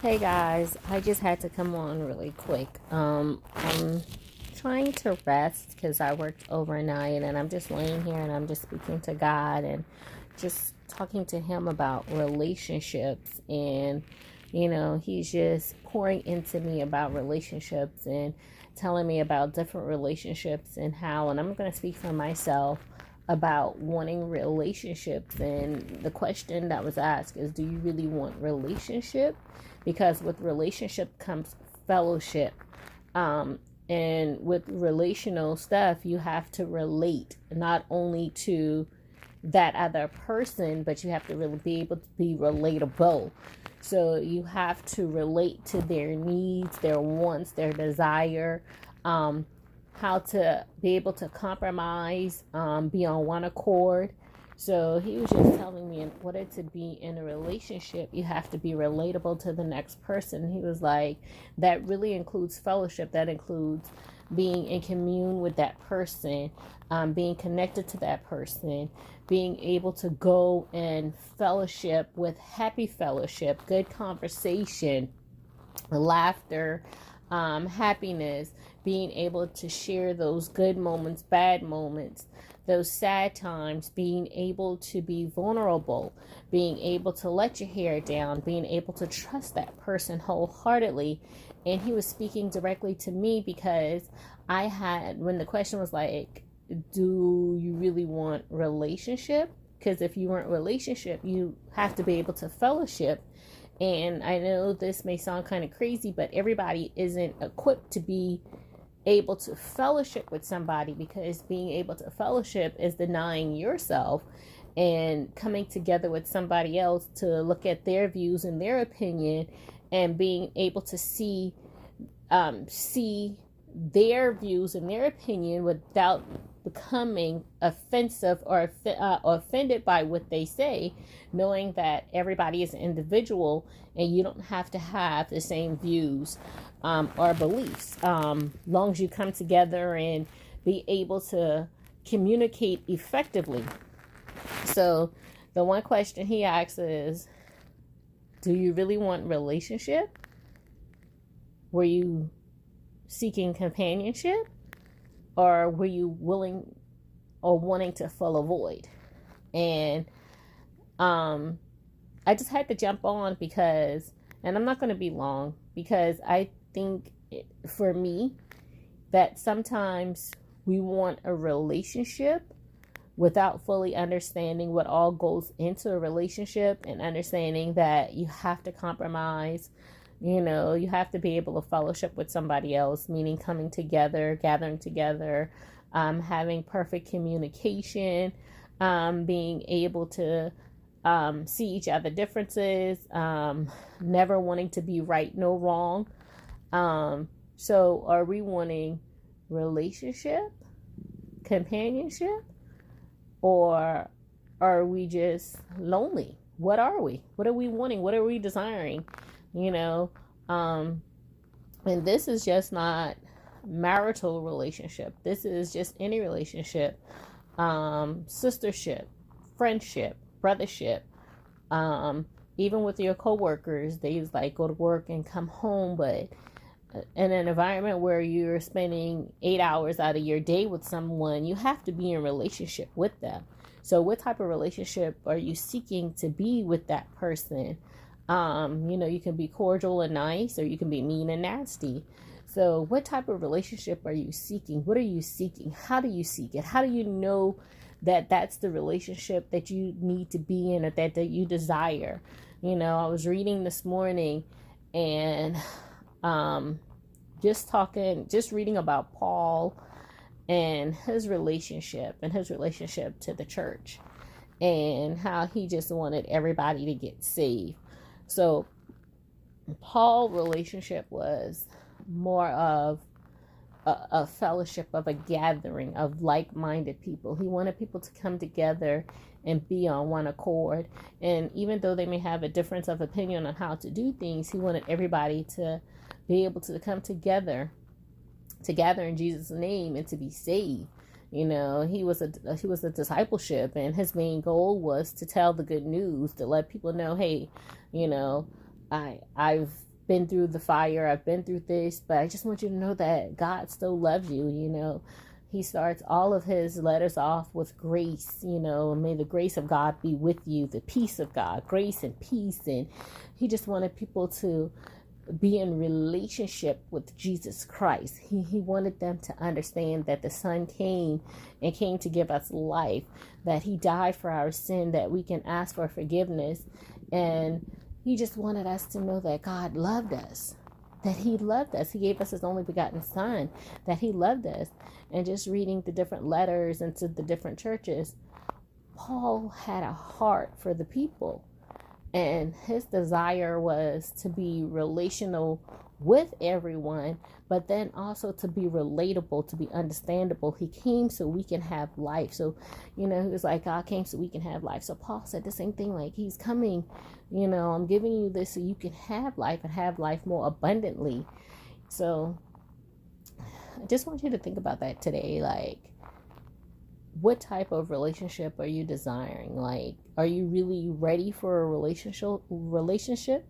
Hey guys, I just had to come on really quick. I'm trying to rest because I worked overnight and I'm just laying here and I'm just speaking to God and just talking to Him about relationships. And, He's just pouring into me about relationships and telling me about different relationships and how, and I'm going to speak for myself about wanting relationships. And the question that was asked is, do you really want relationship? Because with relationship comes fellowship. And with relational stuff, you have to relate not only to that other person, but you have to really be able to be relatable. So you have to relate to their needs, their wants, their desire, how to be able to compromise, be on one accord. So he was just telling me in order to be in a relationship, you have to be relatable to the next person. He was like, that really includes fellowship. That includes being in commune with that person, being connected to that person, being able to go and fellowship with happy fellowship, good conversation, laughter, happiness, being able to share those good moments, bad moments, those sad times, being able to be vulnerable, being able to let your hair down, being able to trust that person wholeheartedly. And he was speaking directly to me because when the question was like, do you really want relationship? Because if you want relationship, you have to be able to fellowship. And I know this may sound kind of crazy, but everybody isn't equipped to be able to fellowship with somebody, because being able to fellowship is denying yourself and coming together with somebody else to look at their views and their opinion, and being able to see their views and their opinion without becoming offensive or offended by what they say, knowing that everybody is an individual and you don't have to have the same views or beliefs. Long as you come together and be able to communicate effectively. So the one question he asks is, do you really want relationship? Were you seeking companionship? Or were you willing or wanting to fill a void? And I just had to jump on because, and I'm not going to be long, because I think for me that sometimes we want a relationship without fully understanding what all goes into a relationship, and understanding that you have to compromise. You have to be able to fellowship with somebody else, meaning coming together, gathering together, having perfect communication, being able to see each other differences, never wanting to be right, no wrong. So are we wanting relationship, companionship, or are we just lonely? What are we? What are we wanting? What are we desiring? And this is just not marital relationship. This is just any relationship, sistership, friendship, brothership, even with your coworkers. They like go to work and come home, but in an environment where you're spending 8 hours out of your day with someone, you have to be in relationship with them. So what type of relationship are you seeking to be with that person? You can be cordial and nice, or you can be mean and nasty. So what type of relationship are you seeking? What are you seeking? How do you seek it? How do you know that that's the relationship that you need to be in, or that you desire? I was reading this morning and just reading about Paul and his relationship to the church, and how he just wanted everybody to get saved. So Paul's relationship was more of a fellowship, of a gathering of like-minded people. He wanted people to come together and be on one accord. And even though they may have a difference of opinion on how to do things, he wanted everybody to be able to come together in Jesus' name and to be saved. He was a discipleship, and his main goal was to tell the good news, to let people know, hey, I've been through the fire, I've been through this, but I just want you to know that God still loves you, you know. He starts all of his letters off with grace, you know, may the grace of God be with you, the peace of God, grace and peace. And he just wanted people to be in relationship with Jesus Christ. He wanted them to understand that the Son came and came to give us life, that he died for our sin, that we can ask for forgiveness. And he just wanted us to know that God loved us, that he loved us. He gave us his only begotten Son, that he loved us. And just reading the different letters into the different churches, Paul had a heart for the people. And his desire was to be relational with everyone, but then also to be relatable, to be understandable. He came so we can have life. So, you know, he was like, God came so we can have life. So Paul said the same thing, like, he's coming, you know, I'm giving you this so you can have life and have life more abundantly. So I just want you to think about that today. Like, what type of relationship are you desiring? Like, are you really ready for a relationship?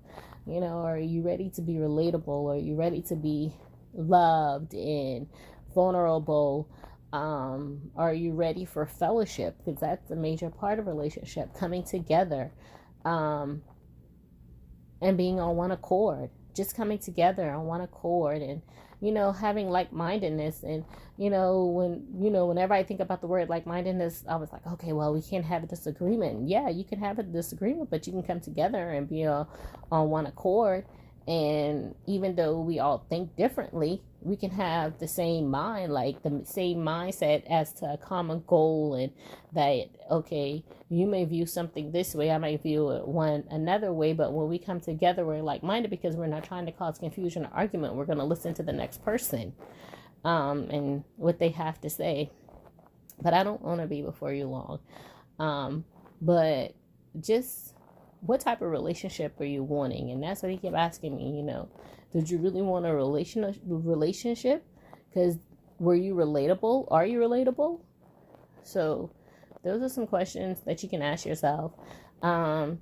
You know, are you ready to be relatable? Are you ready to be loved and vulnerable? Are you ready for fellowship? Because that's a major part of relationship, coming together, and being on one accord, just coming together on one accord, and, you know, having like-mindedness. And, you know, whenever I think about the word like-mindedness, I was like, okay, well, we can't have a disagreement. Yeah, you can have a disagreement, but you can come together and be on one accord. And even though we all think differently, we can have the same mind, like the same mindset as to a common goal. And that, okay, you may view something this way, I might view it one another way, but when we come together, we're like-minded, because we're not trying to cause confusion or argument. We're going to listen to the next person and what they have to say. But I don't want to be before you long. But just, what type of relationship are you wanting? And that's what he kept asking me, you know, did you really want a relationship? Because were you relatable? Are you relatable? So those are some questions that you can ask yourself. And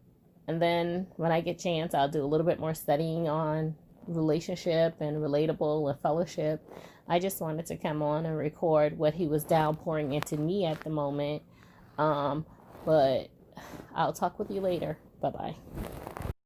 then when I get a chance, I'll do a little bit more studying on relationship and relatable and fellowship. I just wanted to come on and record what he was downpouring into me at the moment. But I'll talk with you later. Bye-bye.